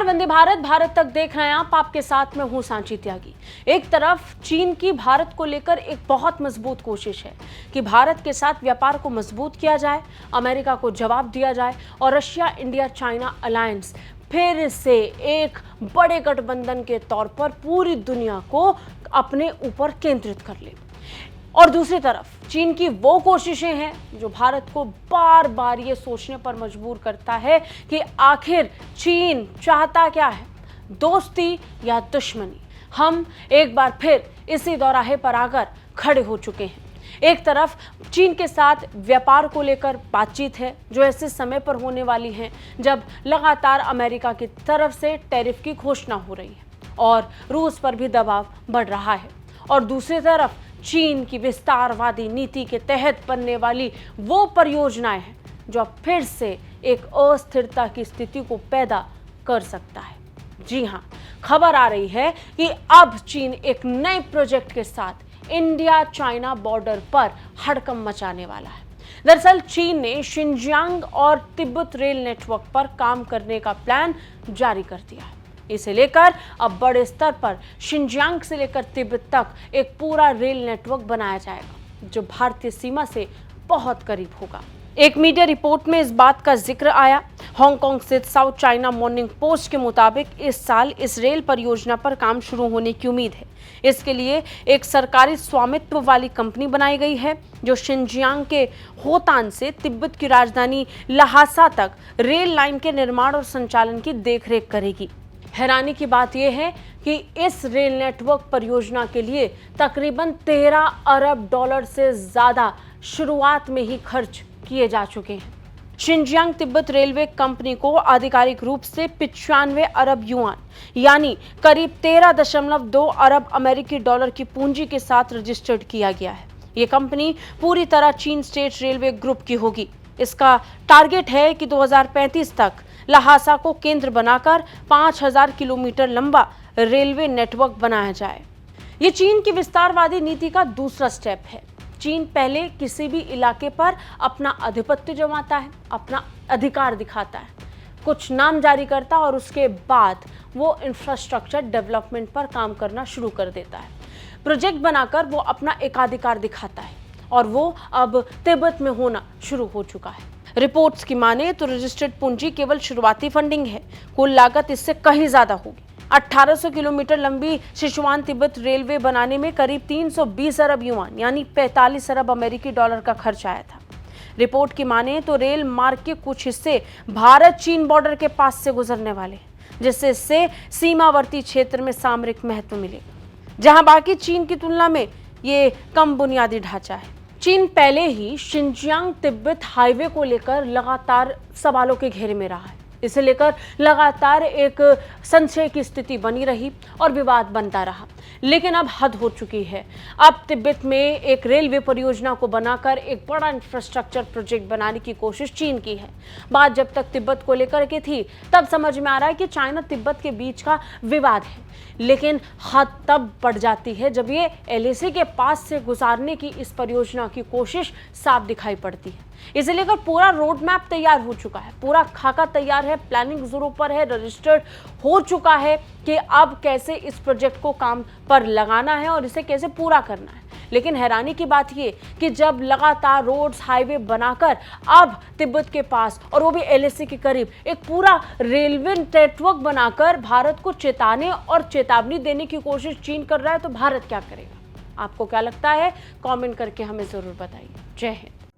नमस्कार, वंदे भारत, भारत तक देख रहे हैं आप। आपके साथ में हूं सांची त्यागी। एक तरफ चीन की भारत को लेकर एक बहुत मजबूत कोशिश है कि भारत के साथ व्यापार को मजबूत किया जाए, अमेरिका को जवाब दिया जाए और रशिया इंडिया चाइना अलायंस फिर से एक बड़े गठबंधन के तौर पर पूरी दुनिया को अपने ऊपर केंद्रित कर ले। और दूसरी तरफ चीन की वो कोशिशें हैं जो भारत को बार बार ये सोचने पर मजबूर करता है कि आखिर चीन चाहता क्या है, दोस्ती या दुश्मनी। हम एक बार फिर इसी दौराहे पर आकर खड़े हो चुके हैं। एक तरफ चीन के साथ व्यापार को लेकर बातचीत है जो ऐसे समय पर होने वाली है जब लगातार अमेरिका की तरफ से टैरिफ की घोषणा हो रही है और रूस पर भी दबाव बढ़ रहा है। और दूसरी तरफ चीन की विस्तारवादी नीति के तहत बनने वाली वो परियोजनाएं हैं जो अब फिर से एक अस्थिरता की स्थिति को पैदा कर सकता है। जी हां, खबर आ रही है कि अब चीन एक नए प्रोजेक्ट के साथ इंडिया चाइना बॉर्डर पर हड़कंप मचाने वाला है। दरअसल चीन ने शिनजियांग और तिब्बत रेल नेटवर्क पर काम करने का प्लान जारी कर दिया है। इसे लेकर अब बड़े स्तर पर शिनजियांग से लेकर तिब्बत तक एक पूरा रेल नेटवर्क बनाया जाएगा जो भारतीय सीमा से बहुत करीब होगा। एक मीडिया रिपोर्ट में इस बात का जिक्र आया। हांगकांग स्थित साउथ चाइना मॉर्निंग पोस्ट के मुताबिक इस साल इस रेल परियोजना पर काम शुरू होने की उम्मीद है। इसके लिए एक सरकारी स्वामित्व वाली कंपनी बनाई गई है जो शिनजियांग के होतान से तिब्बत की राजधानी ल्हासा तक रेल लाइन के निर्माण और संचालन की देखरेख करेगी। हैरानी की बात यह है कि इस रेल नेटवर्क परियोजना के लिए तकरीबन 13 अरब डॉलर से ज्यादा शुरुआत में ही खर्च किए जा चुके हैं। शिनजियांग तिब्बत रेलवे कंपनी को आधिकारिक रूप से 95 अरब युआन यानी करीब 13.2 अरब अमेरिकी डॉलर की पूंजी के साथ रजिस्टर्ड किया गया है। ये कंपनी पूरी तरह चीन स्टेट रेलवे ग्रुप की होगी। इसका टारगेट है कि 2035 तक ल्हासा को केंद्र बनाकर 5000 किलोमीटर लंबा रेलवे नेटवर्क बनाया जाए। ये चीन की विस्तारवादी नीति का दूसरा स्टेप है। चीन पहले किसी भी इलाके पर अपना आधिपत्य जमाता है, अपना अधिकार दिखाता है, कुछ नाम जारी करता और उसके बाद वो इंफ्रास्ट्रक्चर डेवलपमेंट पर काम करना शुरू कर देता है। प्रोजेक्ट बनाकर वो अपना एकाधिकार दिखाता है और वो अब तिब्बत में होना शुरू हो चुका है। रिपोर्ट्स की माने तो रजिस्टर्ड पूंजी केवल शुरुआती फंडिंग है, कुल लागत इससे कहीं ज्यादा होगी। 1800 किलोमीटर लंबी सिचुआन तिब्बत रेलवे बनाने में करीब 320 अरब युआन यानी 45 अरब अमेरिकी डॉलर का खर्च आया था। रिपोर्ट की माने तो रेल मार्ग के कुछ हिस्से भारत चीन बॉर्डर के पास से गुजरने वाले हैं, जिससे इससे सीमावर्ती क्षेत्र में सामरिक महत्व मिलेगा, जहां बाकी चीन की तुलना में ये कम बुनियादी ढांचा है। चीन पहले ही शिनजियांग तिब्बत हाईवे को लेकर लगातार सवालों के घेरे में रहा है। इसे लेकर लगातार एक संशय की स्थिति बनी रही और विवाद बनता रहा, लेकिन अब हद हो चुकी है। अब तिब्बत में एक रेलवे परियोजना को बनाकर एक बड़ा इंफ्रास्ट्रक्चर प्रोजेक्ट बनाने की कोशिश चीन की है। बात जब तक तिब्बत को लेकर के थी तब समझ में आ रहा है कि चाइना तिब्बत के बीच का विवाद है, लेकिन हद तब बढ़ जाती है जब ये एलएसी के पास से गुजारने की इस परियोजना की कोशिश साफ दिखाई पड़ती है। इसे लेकर पूरा रोड मैप तैयार हो चुका है, पूरा खाका तैयार है, प्लानिंग जोरों पर है, रजिस्टर्ड हो चुका है कि अब कैसे इस प्रोजेक्ट को काम पर लगाना है और इसे कैसे पूरा करना है। लेकिन हैरानी की बात ये कि जब लगातार रोड्स हाईवे बनाकर अब तिब्बत के पास और वो भी एलएसी के करीब एक पूरा रेलवे नेटवर्क बनाकर भारत को चेताने और चेतावनी देने की कोशिश चीन कर रहा है, तो भारत क्या करेगा? आपको क्या लगता है? कमेंट करके हमें जरूर बताइए। जय हिंद।